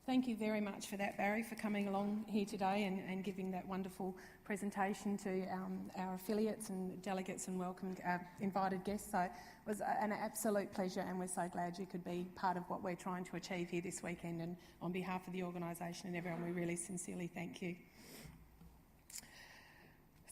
Thank you very much for that, Barry, for coming along here today and giving that wonderful presentation to our affiliates and delegates and welcome invited guests. So it was an absolute pleasure, and we're so glad you could be part of what we're trying to achieve here this weekend. And on behalf of the organisation and everyone, we really sincerely thank you.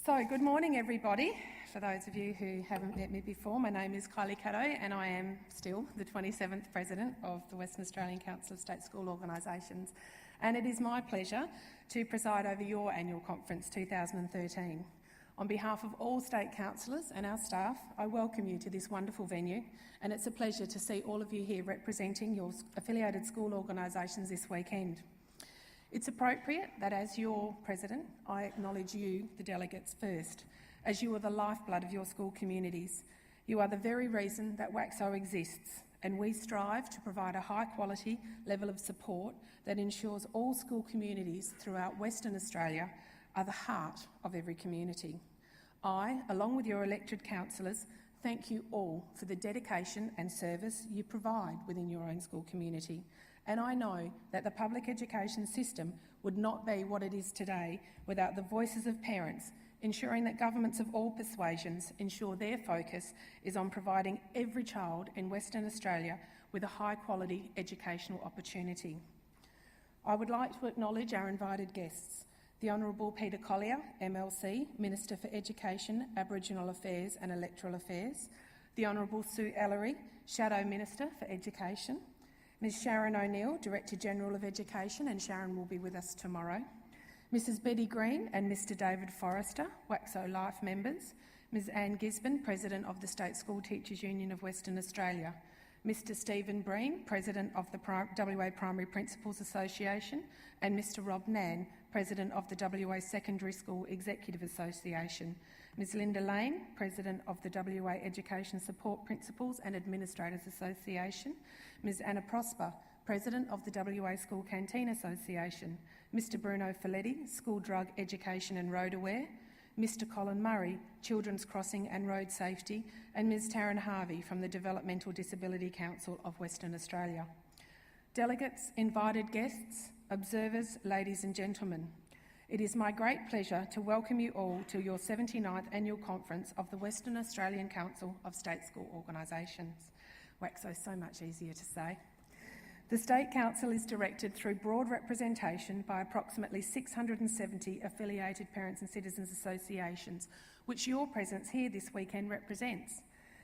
So good morning, everybody. For those of you who haven't met me before, my name is Kylie Caddo and I am still the 27th President of the Western Australian Council of State School Organisations, and it is my pleasure to preside over your annual conference 2013. On behalf of all state councillors and our staff, I welcome you to this wonderful venue, and it's a pleasure to see all of you here representing your affiliated school organisations this weekend. It's appropriate that as your President, I acknowledge you, the delegates, first, as you are the lifeblood of your school communities. You are the very reason that WACSSO exists, and we strive to provide a high-quality level of support that ensures all school communities throughout Western Australia are the heart of every community. I, along with your elected councillors, thank you all for the dedication and service you provide within your own school community. And I know that the public education system would not be what it is today without the voices of parents, ensuring that governments of all persuasions ensure their focus is on providing every child in Western Australia with a high-quality educational opportunity. I would like to acknowledge our invited guests, the Honourable Peter Collier, MLC, Minister for Education, Aboriginal Affairs and Electoral Affairs, the Honourable Sue Ellery, Shadow Minister for Education, Ms Sharon O'Neill, Director-General of Education, and Sharon will be with us tomorrow, Mrs Betty Green and Mr David Forrester, WACSSO Life members, Ms Anne Gisborne, President of the State School Teachers Union of Western Australia, Mr Stephen Breen, President of the WA Primary Principals Association, and Mr Rob Nann, President of the WA Secondary School Executive Association, Ms Linda Lane, President of the WA Education Support Principals and Administrators Association, Ms Anna Prosper, President of the WA School Canteen Association, Mr Bruno Folletti, School Drug Education and Road Aware, Mr Colin Murray, Children's Crossing and Road Safety, and Ms Taryn Harvey from the Developmental Disability Council of Western Australia. Delegates, invited guests, observers, ladies and gentlemen, it is my great pleasure to welcome you all to your 79th Annual Conference of the Western Australian Council of State School Organisations. WACSSO is so much easier to say. The State Council is directed through broad representation by approximately 670 affiliated parents and citizens associations, which your presence here this weekend represents.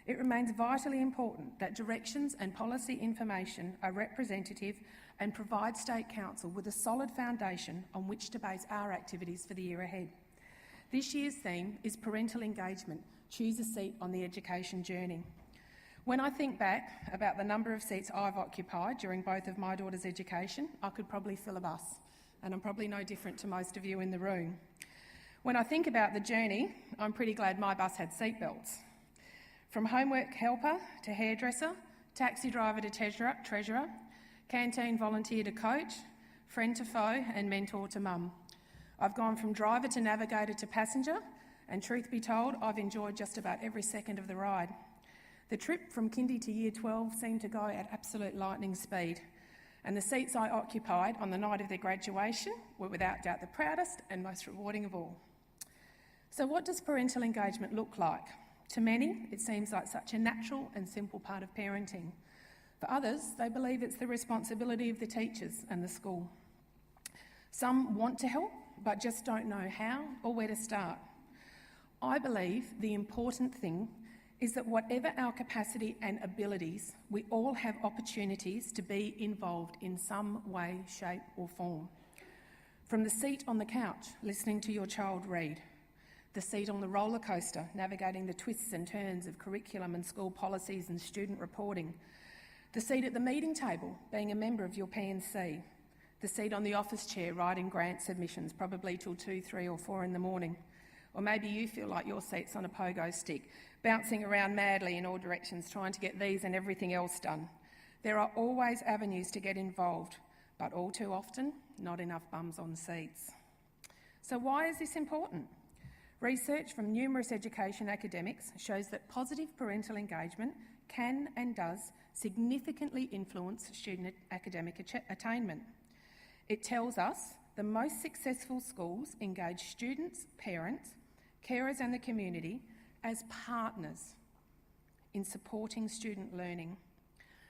It remains vitally important that directions and policy information are representative and provide State Council with a solid foundation on which to base our activities for the year ahead. This year's theme is Parental Engagement, Choose a Seat on the Education Journey. When I think back about the number of seats I've occupied during both of my daughter's education, I could probably fill a bus, and I'm probably no different to most of you in the room. When I think about the journey, I'm pretty glad my bus had seatbelts. From homework helper to hairdresser, taxi driver to treasurer, canteen volunteer to coach, friend to foe and mentor to mum. I've gone from driver to navigator to passenger, and truth be told, I've enjoyed just about every second of the ride. The trip from kindy to year 12 seemed to go at absolute lightning speed, and the seats I occupied on the night of their graduation were without doubt the proudest and most rewarding of all. So what does parental engagement look like? To many, it seems like such a natural and simple part of parenting. For others, they believe it's the responsibility of the teachers and the school. Some want to help, but just don't know how or where to start. I believe the important thing is that whatever our capacity and abilities, we all have opportunities to be involved in some way, shape or form. From the seat on the couch, listening to your child read, the seat on the roller coaster, navigating the twists and turns of curriculum and school policies and student reporting, the seat at the meeting table, being a member of your P&C, the seat on the office chair, writing grant submissions, probably till 2, 3 or 4 in the morning. Or maybe you feel like your seat's on a pogo stick, bouncing around madly in all directions, trying to get these and everything else done. There are always avenues to get involved, but all too often, not enough bums on seats. So why is this important? Research from numerous education academics shows that positive parental engagement can and does significantly influence student academic attainment. It tells us the most successful schools engage students, parents, carers and the community as partners in supporting student learning.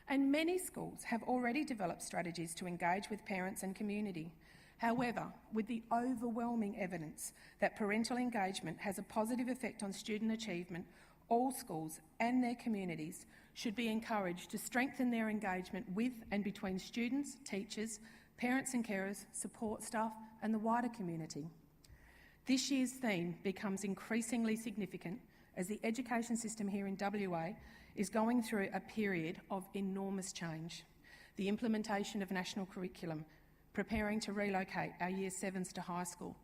And many schools have already developed strategies to engage with parents and community. However, with the overwhelming evidence that parental engagement has a positive effect on student achievement, all schools and their communities should be encouraged to strengthen their engagement with and between students, teachers, parents and carers, support staff and the wider community. This year's theme becomes increasingly significant as the education system here in WA is going through a period of enormous change. The implementation of national curriculum, preparing to relocate our Year 7s to high school,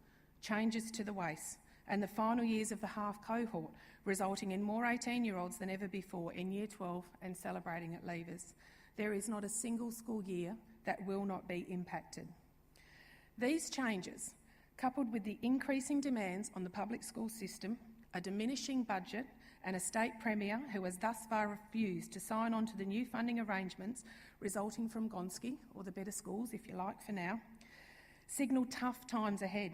changes to the WACSSO, and the final years of the half cohort, resulting in more 18-year-olds than ever before in Year 12 and celebrating at leavers. There is not a single school year that will not be impacted. These changes, coupled with the increasing demands on the public school system, a diminishing budget and a state premier who has thus far refused to sign on to the new funding arrangements resulting from Gonski, or the better schools if you like for now, signal tough times ahead.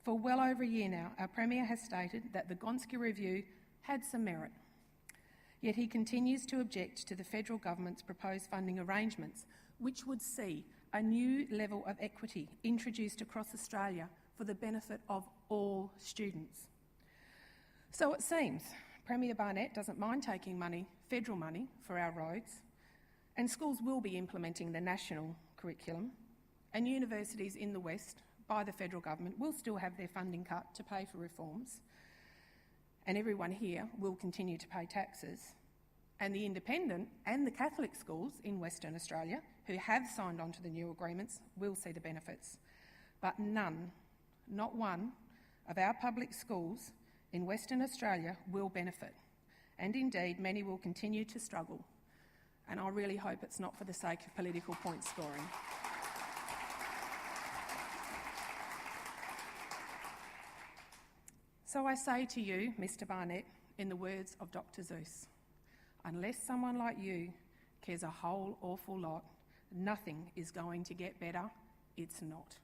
For well over a year now, our premier has stated that the Gonski review had some merit. Yet he continues to object to the federal government's proposed funding arrangements, which would see a new level of equity introduced across Australia for the benefit of all students. So it seems Premier Barnett doesn't mind taking money, federal money, for our roads, and schools will be implementing the national curriculum, and universities in the West, by the federal government, will still have their funding cut to pay for reforms, and everyone here will continue to pay taxes. And the independent and the Catholic schools in Western Australia who have signed on to the new agreements will see the benefits. But none, not one, of our public schools in Western Australia will benefit. And indeed, many will continue to struggle. And I really hope it's not for the sake of political point scoring. So I say to you, Mr. Barnett, in the words of Dr. Seuss, unless someone like you cares a whole awful lot, nothing is going to get better. It's not.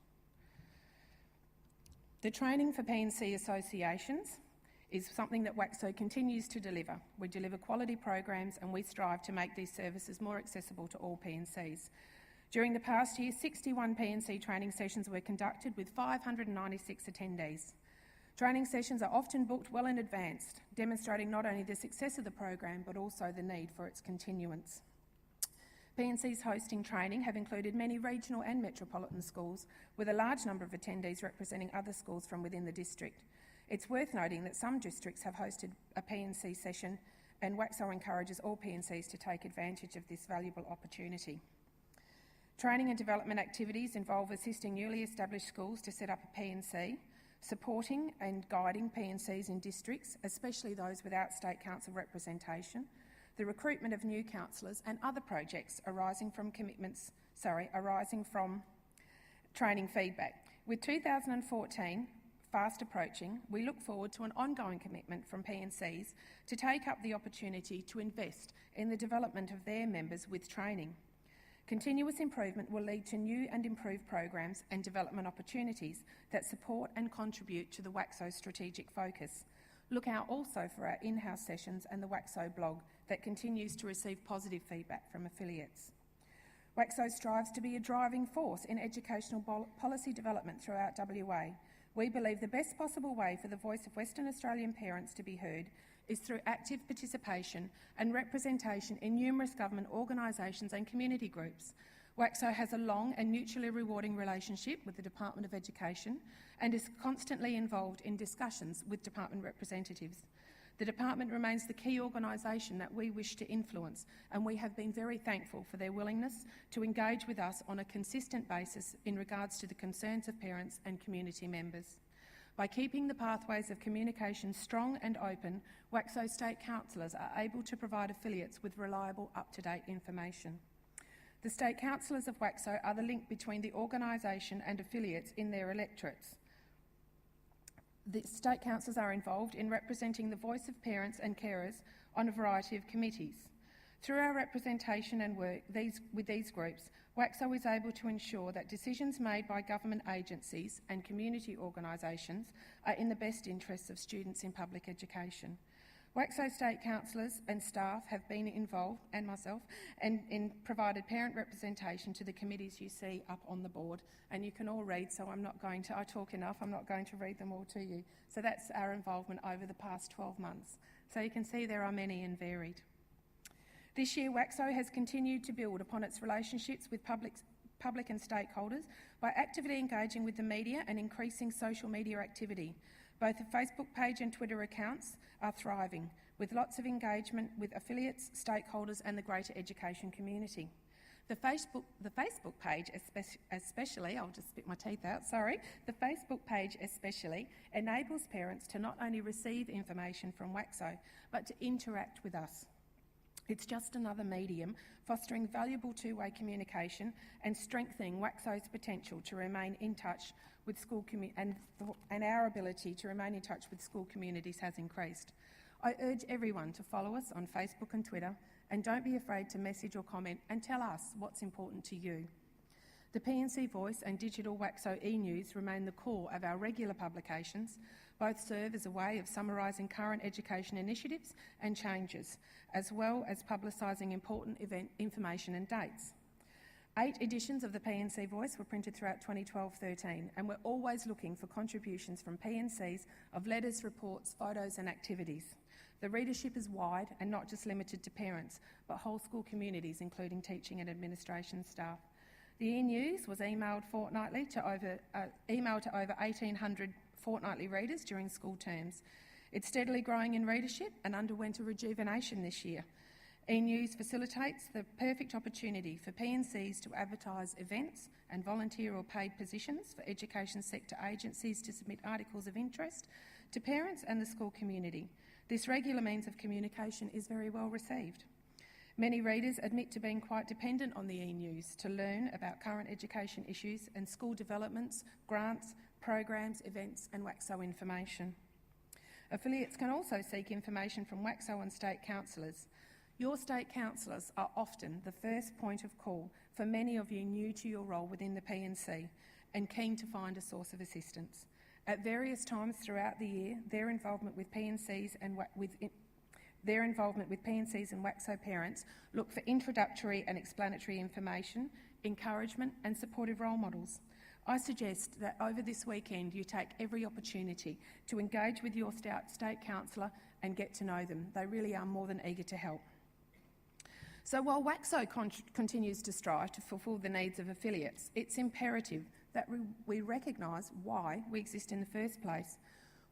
The training for P&C associations is something that WACSSO continues to deliver. We deliver quality programs and we strive to make these services more accessible to all P&Cs. During the past year, 61 P&C training sessions were conducted with 596 attendees. Training sessions are often booked well in advance, demonstrating not only the success of the program but also the need for its continuance. P&Cs hosting training have included many regional and metropolitan schools, with a large number of attendees representing other schools from within the district. It's worth noting that some districts have hosted a P&C session, and WACSSO encourages all P&Cs to take advantage of this valuable opportunity. Training and development activities involve assisting newly established schools to set up a P&C, supporting and guiding P&Cs in districts, especially those without state council representation, the recruitment of new counsellors and other projects arising from training feedback. With 2014 fast approaching, we look forward to an ongoing commitment from P&Cs to take up the opportunity to invest in the development of their members with training. Continuous improvement will lead to new and improved programs and development opportunities that support and contribute to the WACSSO strategic focus. Look out also for our in-house sessions and the WACSSO blog that continues to receive positive feedback from affiliates. WACSSO strives to be a driving force in educational policy development throughout WA. We believe the best possible way for the voice of Western Australian parents to be heard is through active participation and representation in numerous government organisations and community groups. WACSSO has a long and mutually rewarding relationship with the Department of Education and is constantly involved in discussions with department representatives. The department remains the key organisation that we wish to influence, and we have been very thankful for their willingness to engage with us on a consistent basis in regards to the concerns of parents and community members. By keeping the pathways of communication strong and open, WACSSO state councillors are able to provide affiliates with reliable, up-to-date information. The state councillors of WACSSO are the link between the organisation and affiliates in their electorates. The state councillors are involved in representing the voice of parents and carers on a variety of committees. Through our representation and work with these groups, WACSSO is able to ensure that decisions made by government agencies and community organisations are in the best interests of students in public education. WACSSO state councillors and staff have been involved, and myself, and provided parent representation to the committees you see up on the board. And you can all read, so I talk enough, I'm not going to read them all to you. So that's our involvement over the past 12 months. So you can see there are many and varied. This year, WACSSO has continued to build upon its relationships with public and stakeholders by actively engaging with the media and increasing social media activity. Both the Facebook page and Twitter accounts are thriving, with lots of engagement with affiliates, stakeholders and the greater education community. The Facebook page especially, I'll just spit my teeth out, sorry. The Facebook page especially enables parents to not only receive information from WACSSO, but to interact with us. It's just another medium fostering valuable two-way communication and strengthening WACSSO's potential to remain in touch with school and our ability to remain in touch with school communities has increased. I urge everyone to follow us on Facebook and Twitter, and don't be afraid to message or comment and tell us what's important to you. The P&C Voice and digital WACSSO e-news remain the core of our regular publications. Both serve as a way of summarising current education initiatives and changes, as well as publicising important event information and dates. 8 editions of the P&C Voice were printed throughout 2012-13, and we're always looking for contributions from P&Cs of letters, reports, photos and activities. The readership is wide and not just limited to parents, but whole school communities, including teaching and administration staff. The e-news was emailed to over 1,800 fortnightly readers during school terms. It's steadily growing in readership and underwent a rejuvenation this year. E-news facilitates the perfect opportunity for P&Cs to advertise events and volunteer or paid positions for education sector agencies to submit articles of interest to parents and the school community. This regular means of communication is very well received. Many readers admit to being quite dependent on the e-news to learn about current education issues and school developments, grants, programs, events and WACSSO information. Affiliates can also seek information from WACSSO and state councillors. Your state councillors are often the first point of call for many of you new to your role within the P&C and keen to find a source of assistance. At various times throughout the year, their involvement with P&Cs and WACSSO parents look for introductory and explanatory information, encouragement and supportive role models. I suggest that over this weekend you take every opportunity to engage with your state councillor and get to know them. They really are more than eager to help. So while WACSSO continues to strive to fulfil the needs of affiliates, it's imperative that we recognise why we exist in the first place.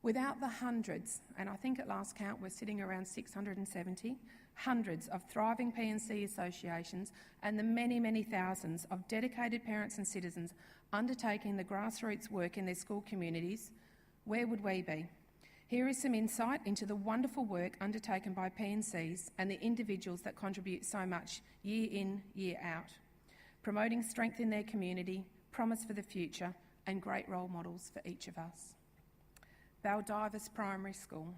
Without the hundreds, and I think at last count we're sitting around 670, hundreds of thriving P&C associations and the many, many thousands of dedicated parents and citizens undertaking the grassroots work in their school communities, where would we be? Here is some insight into the wonderful work undertaken by P&Cs and the individuals that contribute so much year in, year out, promoting strength in their community, promise for the future and great role models for each of us. Baldivis Primary School.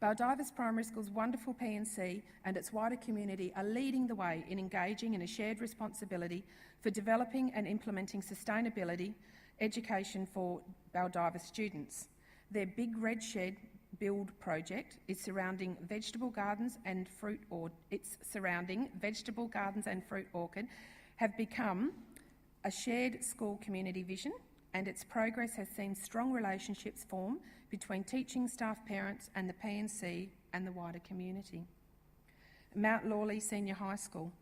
Baldivis Primary School's wonderful P&C and its wider community are leading the way in engaging in a shared responsibility for developing and implementing sustainability education for Baldivis students. Their Big Red Shed build project is surrounding vegetable gardens and fruit orchard have become a shared school community vision, and its progress has seen strong relationships form between teaching staff, parents and the P&C and the wider community. Mount Lawley Senior High School.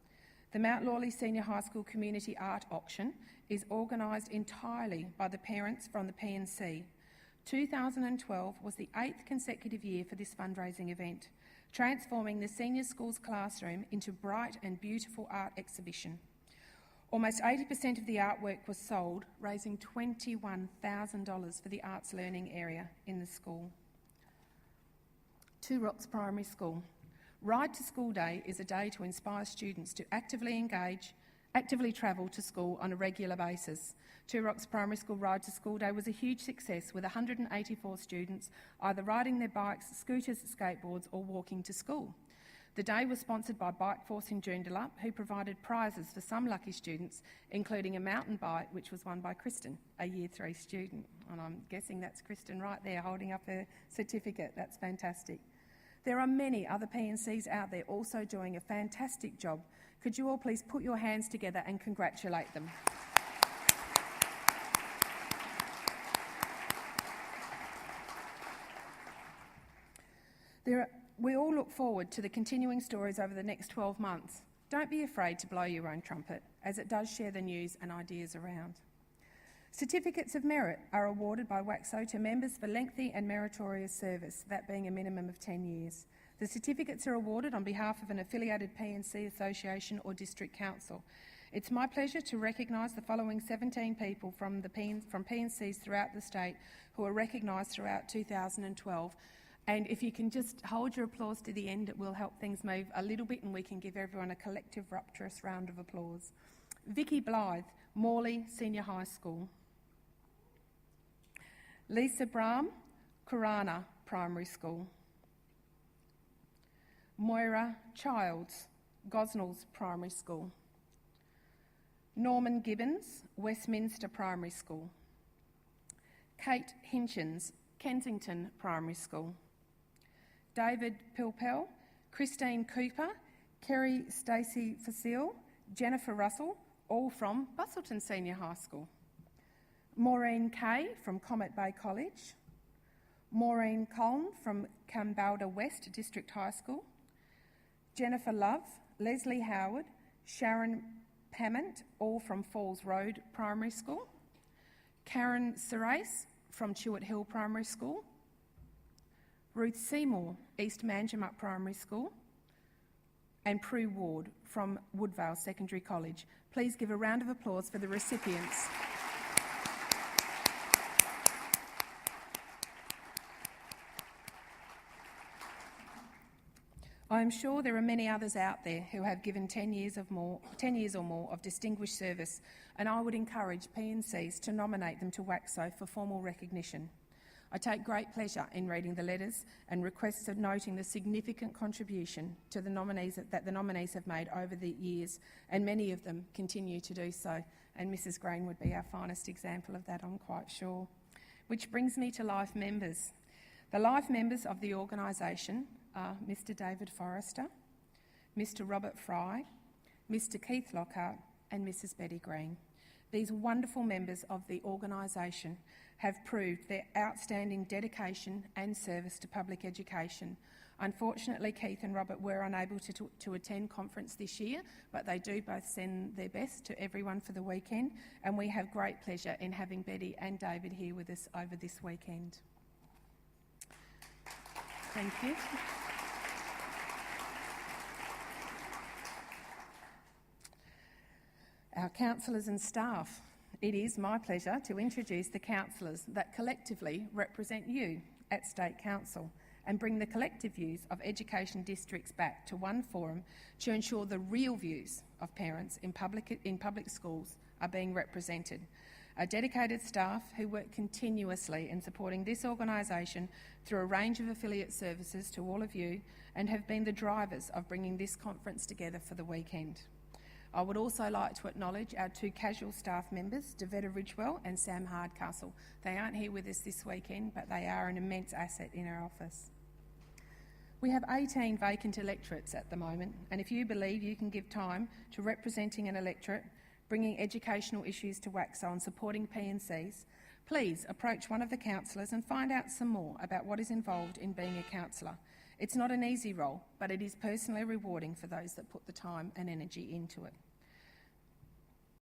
The Mount Lawley Senior High School Community Art Auction is organised entirely by the parents from the P&C. 2012 was the 8th consecutive year for this fundraising event, transforming the senior school's classroom into bright and beautiful art exhibition. Almost 80% of the artwork was sold, raising $21,000 for the arts learning area in the school. Two Rocks Primary School. Ride to School Day is a day to inspire students to actively travel to school on a regular basis. Two Rocks Primary School Ride to School Day was a huge success, with 184 students either riding their bikes, scooters, skateboards or walking to school. The day was sponsored by Bike Force in Joondalup, who provided prizes for some lucky students, including a mountain bike, which was won by Kristen, a Year 3 student. And I'm guessing that's Kristen right there holding up her certificate. That's fantastic. There are many other P&Cs out there also doing a fantastic job. Could you all please put your hands together and congratulate them? We all look forward to the continuing stories over the next 12 months. Don't be afraid to blow your own trumpet, as it does share the news and ideas around. Certificates of merit are awarded by WACSSO to members for lengthy and meritorious service, that being a minimum of 10 years. The certificates are awarded on behalf of an affiliated P&C association or district council. It's my pleasure to recognise the following 17 people from P&Cs throughout the state who are recognised throughout 2012. And if you can just hold your applause to the end, it will help things move a little bit and we can give everyone a collective rapturous round of applause. Vicky Blythe, Morley Senior High School. Lisa Brahm, Corana Primary School. Moira Childs, Gosnells Primary School. Norman Gibbons, Westminster Primary School. Kate Hinchins, Kensington Primary School. David Pilpel, Christine Cooper, Kerry Stacey Facile, Jennifer Russell, all from Busselton Senior High School. Maureen Kay from Comet Bay College. Maureen Coln from Kambalda West District High School. Jennifer Love, Leslie Howard, Sharon Pament, all from Falls Road Primary School. Karen Serace from Chewett Hill Primary School. Ruth Seymour, East Manjimup Primary School. And Prue Ward from Woodvale Secondary College. Please give a round of applause for the recipients. I am sure there are many others out there who have given 10 years or more of distinguished service, and I would encourage P&Cs to nominate them to WACSSO for formal recognition. I take great pleasure in reading the letters and requests of noting the significant contribution to the nominees that the nominees have made over the years, and many of them continue to do so, and Mrs Green would be our finest example of that, I'm quite sure. Which brings me to Life members. The Life members of the organisation are Mr David Forrester, Mr Robert Fry, Mr Keith Lockhart and Mrs Betty Green. These wonderful members of the organisation have proved their outstanding dedication and service to public education. Unfortunately, Keith and Robert were unable to attend conference this year, but they do both send their best to everyone for the weekend, and we have great pleasure in having Betty and David here with us over this weekend. Thank you. Our councillors and staff. It is my pleasure to introduce the councillors that collectively represent you at State Council and bring the collective views of education districts back to one forum to ensure the real views of parents in public schools are being represented. A dedicated staff who work continuously in supporting this organisation through a range of affiliate services to all of you and have been the drivers of bringing this conference together for the weekend. I would also like to acknowledge our two casual staff members, Davetta Ridgewell and Sam Hardcastle. They aren't here with us this weekend, but they are an immense asset in our office. We have 18 vacant electorates at the moment, and if you believe you can give time to representing an electorate, bringing educational issues to WACSSO and supporting P&Cs, please approach one of the councillors and find out some more about what is involved in being a councillor. It's not an easy role, but it is personally rewarding for those that put the time and energy into it.